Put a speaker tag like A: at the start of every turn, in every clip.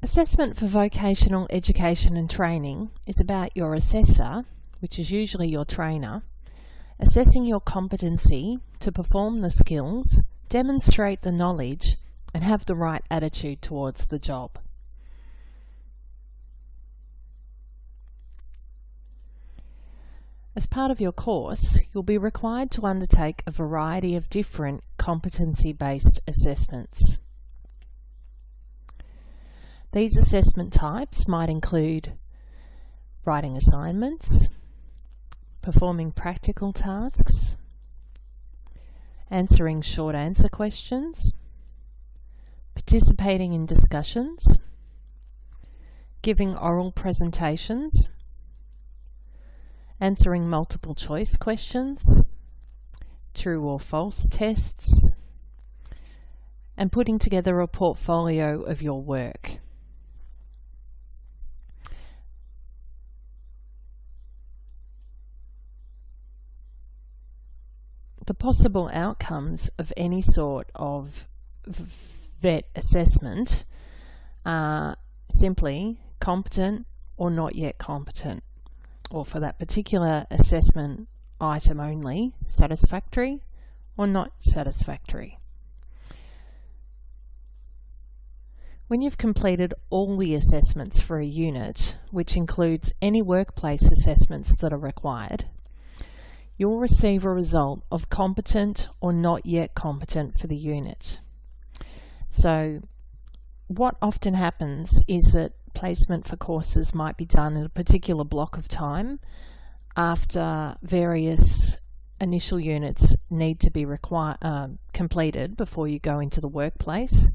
A: Assessment for vocational education and training is about your assessor, which is usually your trainer, assessing your competency to perform the skills, demonstrate the knowledge, and have the right attitude towards the job. As part of your course, you'll be required to undertake a variety of different competency-based assessments. These assessment types might include writing assignments, performing practical tasks, answering short answer questions, participating in discussions, giving oral presentations, answering multiple choice questions, true or false tests, and putting together a portfolio of your work. The possible outcomes of any sort of VET assessment are simply competent or not yet competent, or for that particular assessment item only, satisfactory or not satisfactory. When you've completed all the assessments for a unit, which includes any workplace assessments that are required, you'll receive a result of competent or not yet competent for the unit. So what often happens is that placement for courses might be done in a particular block of time after various initial units need to be completed before you go into the workplace.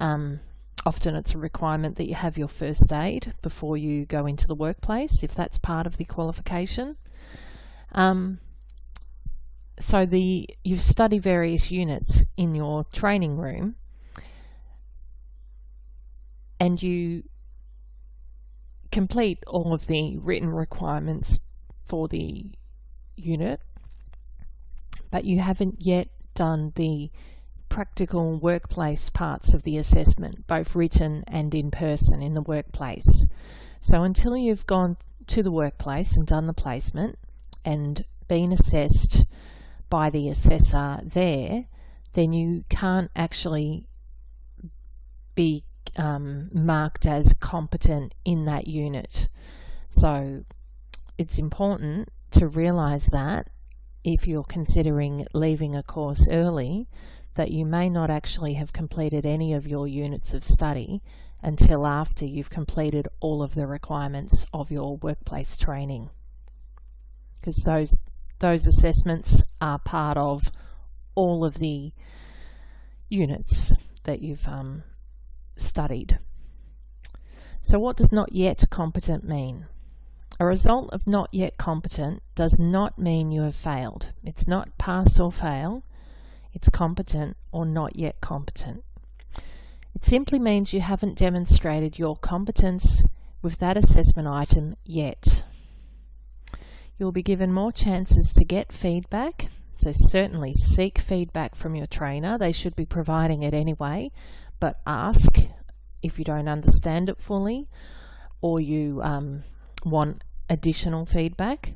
A: Often it's a requirement that you have your first aid before you go into the workplace, if that's part of the qualification. So you study various units in your training room, and you complete all of the written requirements for the unit, but you haven't yet done the practical workplace parts of the assessment, both written and in person in the workplace. So until you've gone to the workplace and done the placement and been assessed by the assessor there, then you can't actually be marked as competent in that unit. So it's important to realise that if you're considering leaving a course early, that you may not actually have completed any of your units of study until after you've completed all of the requirements of your workplace training, because those assessments are part of all of the units that you've studied. So what does not yet competent mean? A result of not yet competent does not mean you have failed. It's not pass or fail. It's competent or not yet competent. It simply means you haven't demonstrated your competence with that assessment item yet. You'll be given more chances to get feedback, so certainly seek feedback from your trainer. They should be providing it anyway, but ask if you don't understand it fully or you want additional feedback.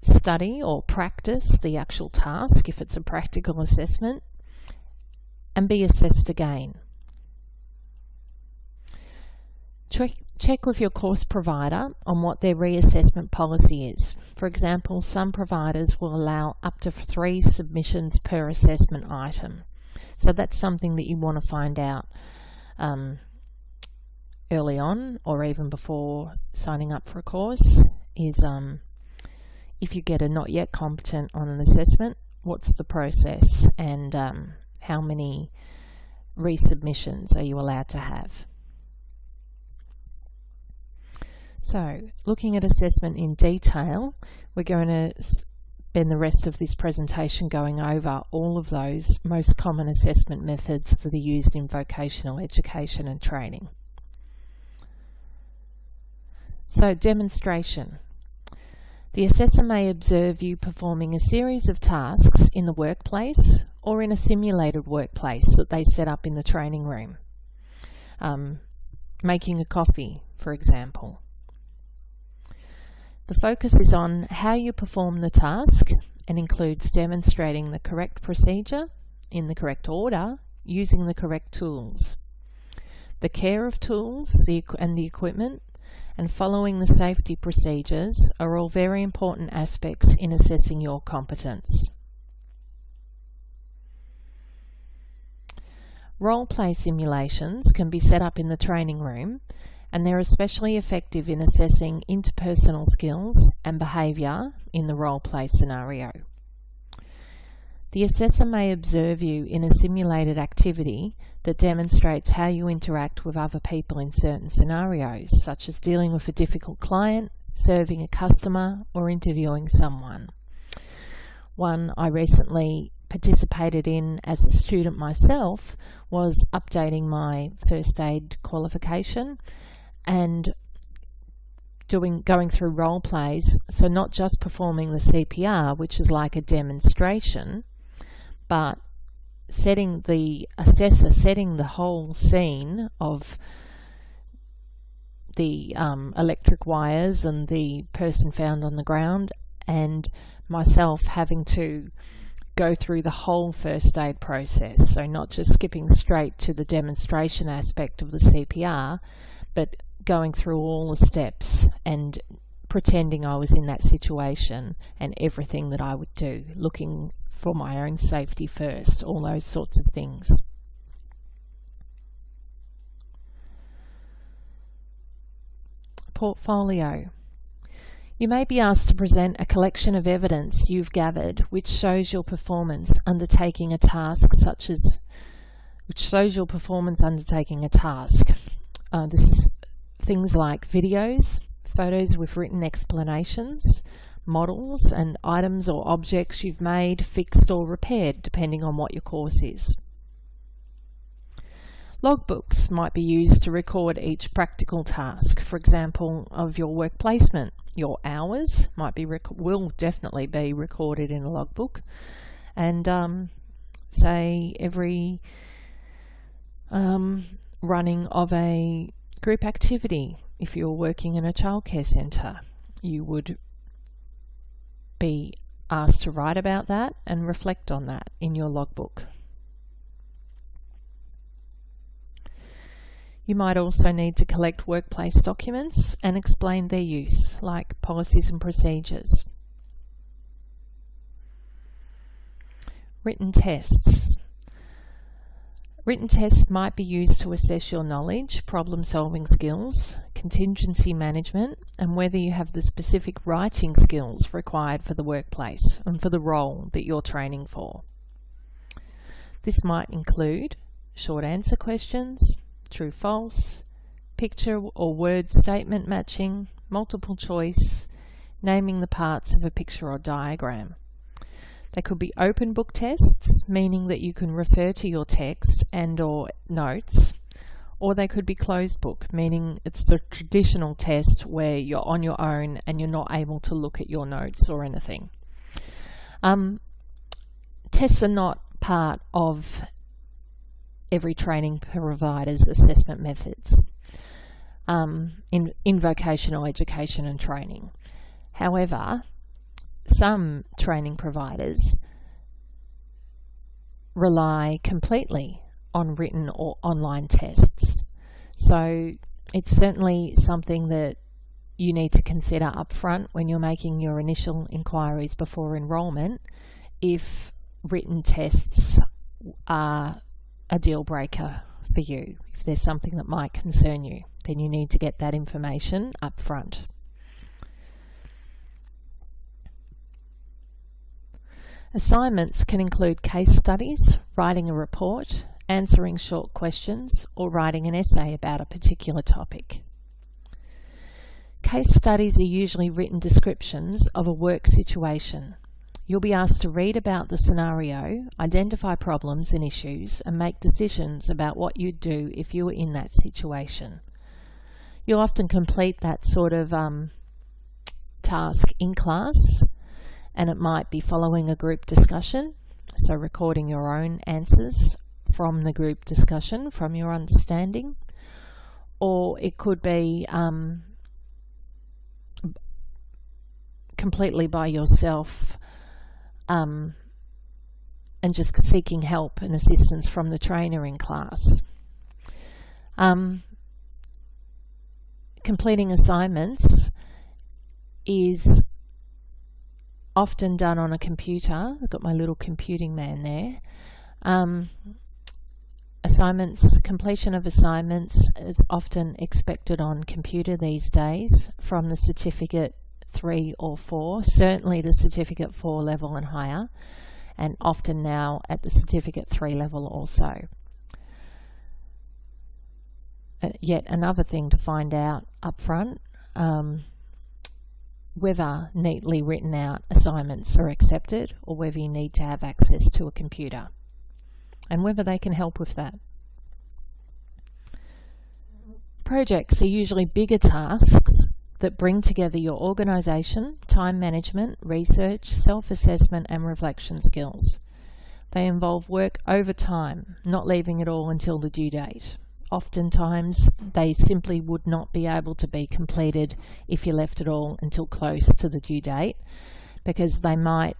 A: Study or practice the actual task if it's a practical assessment, and be assessed again. Check with your course provider on what their reassessment policy is. For example, some providers will allow up to 3 submissions per assessment item. So that's something that you want to find out early on, or even before signing up for a course, is if you get a not yet competent on an assessment, what's the process, and how many resubmissions are you allowed to have. So, looking at assessment in detail, we're going to spend the rest of this presentation going over all of those most common assessment methods that are used in vocational education and training. So, demonstration. The assessor may observe you performing a series of tasks in the workplace or in a simulated workplace that they set up in the training room. making a coffee, for example. The focus is on how you perform the task and includes demonstrating the correct procedure in the correct order using the correct tools. The care of tools and the equipment and following the safety procedures are all very important aspects in assessing your competence. Role-play simulations can be set up in the training room, and they're especially effective in assessing interpersonal skills and behaviour in the role-play scenario. The assessor may observe you in a simulated activity that demonstrates how you interact with other people in certain scenarios, such as dealing with a difficult client, serving a customer, or interviewing someone. One I recently participated in as a student myself was updating my first aid qualification and going through role plays, so not just performing the CPR, which is like a demonstration, but the assessor setting the whole scene of the electric wires and the person found on the ground, and myself having to go through the whole first aid process. So not just skipping straight to the demonstration aspect of the CPR, but going through all the steps and pretending I was in that situation and everything that I would do, looking for my own safety first, all those sorts of things. Portfolio. You may be asked to present a collection of evidence you've gathered which shows your performance undertaking a task this is things like videos, photos with written explanations, models and items or objects you've made, fixed or repaired, depending on what your course is. Logbooks might be used to record each practical task, for example, of your work placement. Your hours will definitely be recorded in a logbook, and say every running of a group activity. If you're working in a childcare centre, you would be asked to write about that and reflect on that in your logbook. You might also need to collect workplace documents and explain their use, like policies and procedures. Written tests. Written tests might be used to assess your knowledge, problem-solving skills, contingency management, and whether you have the specific writing skills required for the workplace and for the role that you're training for. This might include short answer questions, true false, picture or word statement matching, multiple choice, naming the parts of a picture or diagram. They could be open book tests, meaning that you can refer to your text and or notes, or they could be closed book, meaning it's the traditional test where you're on your own and you're not able to look at your notes or anything. Tests are not part of every training provider's assessment methods in vocational education and training. However, some training providers rely completely on written or online tests. So it's certainly something that you need to consider up front when you're making your initial inquiries before enrolment, if written tests are a deal breaker for you. If there's something that might concern you, then you need to get that information up front. Assignments can include case studies, writing a report, answering short questions, or writing an essay about a particular topic. Case studies are usually written descriptions of a work situation. You'll be asked to read about the scenario, identify problems and issues, and make decisions about what you'd do if you were in that situation. You'll often complete that sort of task in class, and it might be following a group discussion, so recording your own answers from the group discussion, from your understanding, or it could be completely by yourself, and just seeking help and assistance from the trainer in class. Completing assignments is often done on a computer. I've got my little computing man there. Completion of assignments is often expected on computer these days from the Certificate 3 or 4, certainly the Certificate 4 level and higher, and often now at the Certificate 3 level also. Yet another thing to find out up front, whether neatly written out assignments are accepted or whether you need to have access to a computer, and whether they can help with that. Projects are usually bigger tasks that bring together your organisation, time management, research, self-assessment and reflection skills. They involve work over time, not leaving it all until the due date. Oftentimes, they simply would not be able to be completed if you left it all until close to the due date, because they might,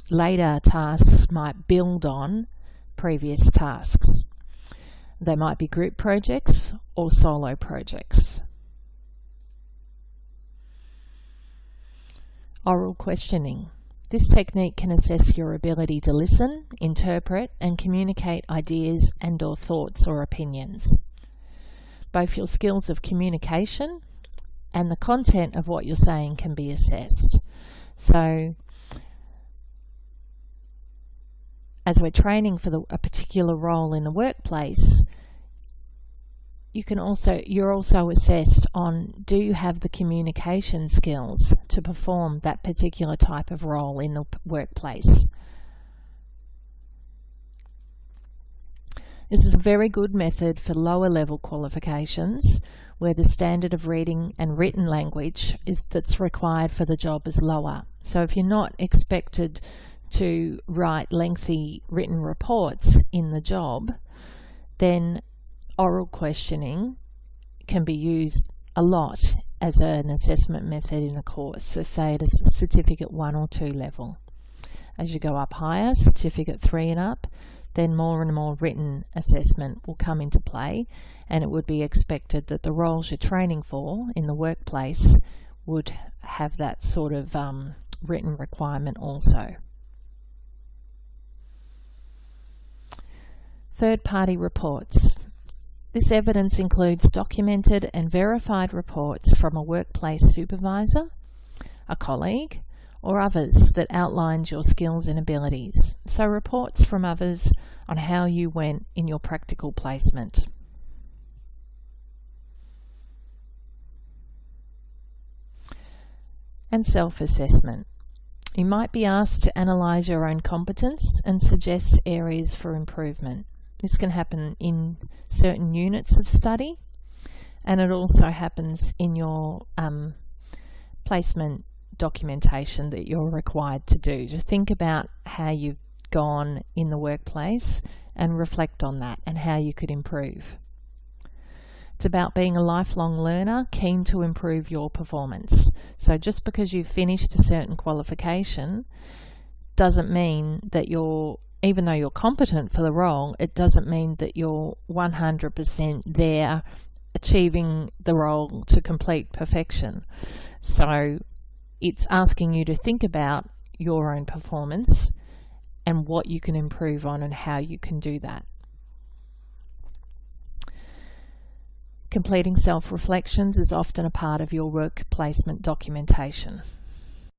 A: later tasks might build on previous tasks. They might be group projects or solo projects. Oral questioning. This technique can assess your ability to listen, interpret, and communicate ideas and/or thoughts or opinions. Both your skills of communication and the content of what you're saying can be assessed. So, as we're training for a particular role in the workplace, you're also assessed on, do you have the communication skills to perform that particular type of role in the workplace? This is a very good method for lower level qualifications where the standard of reading and written language that's required for the job is lower. So if you're not expected to write lengthy written reports in the job, then oral questioning can be used a lot as an assessment method in a course. So say it is Certificate 1 or 2 level. As you go up higher, Certificate 3 and up, then more and more written assessment will come into play, and it would be expected that the roles you're training for in the workplace would have that sort of written requirement also. Third-party reports. This evidence includes documented and verified reports from a workplace supervisor, a colleague, or others that outlines your skills and abilities. So reports from others on how you went in your practical placement. And self-assessment. You might be asked to analyse your own competence and suggest areas for improvement. This can happen in certain units of study, and it also happens in your placement documentation that you're required to do, to think about how you've gone in the workplace and reflect on that and how you could improve. It's about being a lifelong learner, keen to improve your performance. So just because you've finished a certain qualification doesn't mean that even though you're competent for the role, it doesn't mean that you're 100% there achieving the role to complete perfection. So it's asking you to think about your own performance and what you can improve on and how you can do that. Completing self-reflections is often a part of your work placement documentation.